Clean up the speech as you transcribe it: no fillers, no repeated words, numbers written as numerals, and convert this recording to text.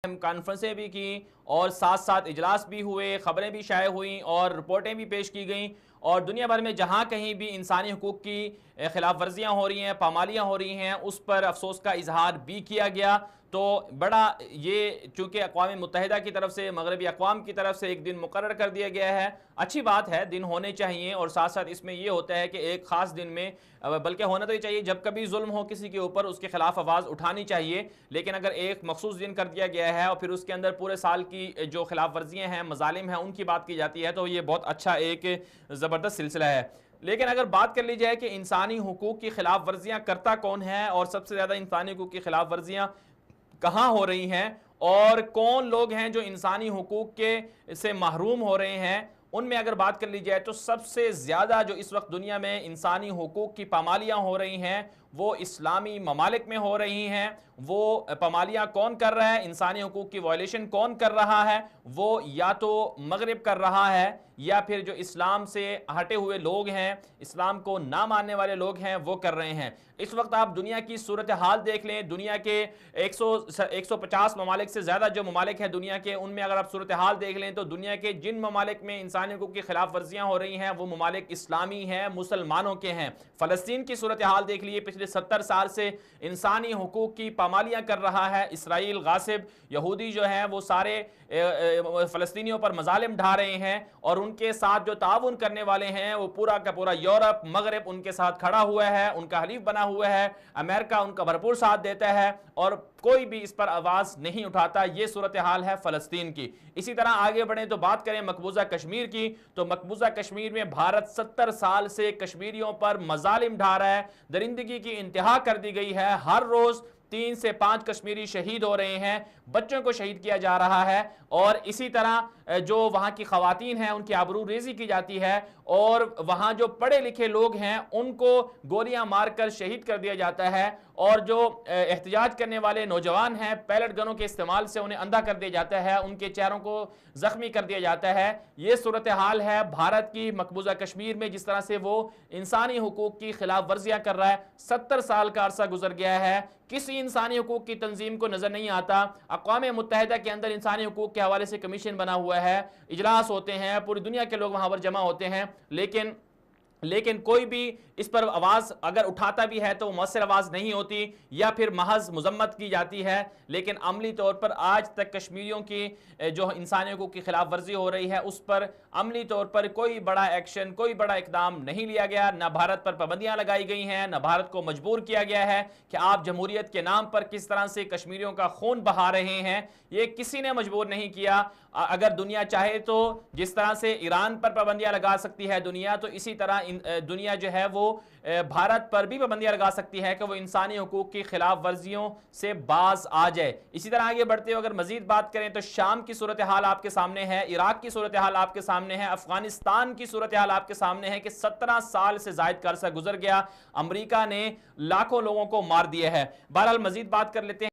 کانفرنسیں بھی کی اور ساتھ ساتھ اجلاس بھی ہوئے، خبریں بھی شائع ہوئیں اور رپورٹیں بھی پیش کی گئیں، اور دنیا بھر میں جہاں کہیں بھی انسانی حقوق کی خلاف ورزیاں ہو رہی ہیں، پامالیاں ہو رہی ہیں، اس پر افسوس کا اظہار بھی کیا گیا۔ تو بڑا یہ چونکہ اقوام متحدہ کی طرف سے، مغربی اقوام کی طرف سے ایک دن مقرر کر دیا گیا ہے، اچھی بات ہے، دن ہونے چاہیے، اور ساتھ ساتھ اس میں یہ ہوتا ہے کہ ایک خاص دن میں بلکہ ہونا تو یہ چاہیے جب کبھی ظلم ہو کسی کے اوپر اس کے خلاف آواز اٹھانی چاہیے، لیکن اگر ایک مخصوص دن کر دیا گیا ہے اور پھر اس کے اندر پورے سال کی جو خلاف ورزیاں ہیں، مظالم ہیں، ان کی بات کی جاتی ہے، تو یہ بہت اچھا ایک زبردست سلسلہ ہے۔ لیکن اگر بات کر لی جائے کہ انسانی حقوق کی خلاف ورزیاں کرتا کون ہے، اور سب سے زیادہ انسانی حقوق کی خلاف ورزیاں کہاں ہو رہی ہیں، اور کون لوگ ہیں جو انسانی حقوق کے سے محروم ہو رہے ہیں، ان میں اگر بات کر لی جائے تو سب سے زیادہ جو اس وقت دنیا میں انسانی حقوق کی پامالیاں ہو رہی ہیں وہ اسلامی ممالک میں ہو رہی ہیں۔ وہ پامالیاں کون کر رہا ہے، انسانی حقوق کی وائلیشن کون کر رہا ہے؟ وہ یا تو مغرب کر رہا ہے، یا پھر جو اسلام سے ہٹے ہوئے لوگ ہیں، اسلام کو نہ ماننے والے لوگ ہیں، وہ کر رہے ہیں۔ اس وقت آپ دنیا کی صورتحال دیکھ لیں، دنیا کے 150 ممالک سے زیادہ جو ممالک ہیں دنیا کے، ان میں اگر آپ صورتحال دیکھ لیں تو دنیا کے جن ممالک میں انسانی حقوق کی خلاف ورزیاں ہو رہی ہیں وہ ممالک اسلامی ہیں، مسلمانوں کے ہیں۔ فلسطین کی صورتحال دیکھ لیے، پچھلے 70 سال سے انسانی حقوق کی پامالیاں کر رہا ہے اسرائیل، غاصب یہودی جو ہیں وہ سارے فلسطینیوں پر مظالم ڈھا رہے ہیں، اور ان کے ساتھ جو تعاون کرنے والے ہیں وہ پورا کا پورا یورپ، مغرب ان کے ساتھ کھڑا ہوا ہے، ان کا حلیف بنا ہوا ہے، امریکہ ان کا بھرپور ساتھ دیتا ہے، اور کوئی بھی اس پر آواز نہیں اٹھاتا۔ یہ صورتحال ہے فلسطین کی۔ اسی طرح آگے بڑھیں تو بات کریں مقبوضہ کشمیر کی، تو مقبوضہ کشمیر میں بھارت 70 سال سے کشمیریوں پر مظالم ڈھا رہا ہے، درندگی کی انتہا کر دی گئی ہے، ہر روز 3 سے 5 کشمیری شہید ہو رہے ہیں، بچوں کو شہید کیا جا رہا ہے، اور اسی طرح جو وہاں کی خواتین ہیں ان کی آبرو ریزی کی جاتی ہے، اور وہاں جو پڑھے لکھے لوگ ہیں ان کو گولیاں مار کر شہید کر دیا جاتا ہے، اور جو احتجاج کرنے والے نوجوان ہیں پیلٹ گنوں کے استعمال سے انہیں اندھا کر دیا جاتا ہے، ان کے چہروں کو زخمی کر دیا جاتا ہے۔ یہ صورتحال ہے بھارت کی مقبوضہ کشمیر میں، جس طرح سے وہ انسانی حقوق کی خلاف ورزیاں کر رہا ہے۔ 70 سال کا عرصہ گزر گیا ہے، کسی انسانی حقوق کی تنظیم کو نظر نہیں آتا۔ اقوام متحدہ کے اندر انسانی حقوق کے حوالے سے کمیشن بنا ہوا ہے، اجلاس ہوتے ہیں، پوری دنیا کے لوگ وہاں پر جمع ہوتے ہیں، لیکن کوئی بھی اس پر آواز اگر اٹھاتا بھی ہے تو وہ مؤثر آواز نہیں ہوتی، یا پھر محض مذمت کی جاتی ہے۔ لیکن عملی طور پر آج تک کشمیریوں کی جو انسانی حقوق کی خلاف ورزی ہو رہی ہے اس پر عملی طور پر کوئی بڑا ایکشن، کوئی بڑا اقدام نہیں لیا گیا، نہ بھارت پر پابندیاں لگائی گئی ہیں، نہ بھارت کو مجبور کیا گیا ہے کہ آپ جمہوریت کے نام پر کس طرح سے کشمیریوں کا خون بہا رہے ہیں، یہ کسی نے مجبور نہیں کیا۔ اگر دنیا چاہے تو جس طرح سے ایران پر پابندیاں لگا سکتی ہے دنیا، تو اسی طرح دنیا جو ہے وہ بھارت پر بھی پابندیاں لگا سکتی ہے کہ وہ انسانی حقوق کی خلاف ورزیوں سے باز آ جائے۔ اسی طرح آگے بڑھتے ہوئے اگر مزید بات کریں تو شام کی صورتحال آپ کے سامنے ہے، عراق کی صورتحال آپ کے سامنے ہے، افغانستان کی صورتحال آپ کے سامنے ہے کہ 17 سال سے زائد کا عرصہ گزر گیا، امریکہ نے لاکھوں لوگوں کو مار دیا ہے۔ بہرحال مزید بات کر لیتے ہیں۔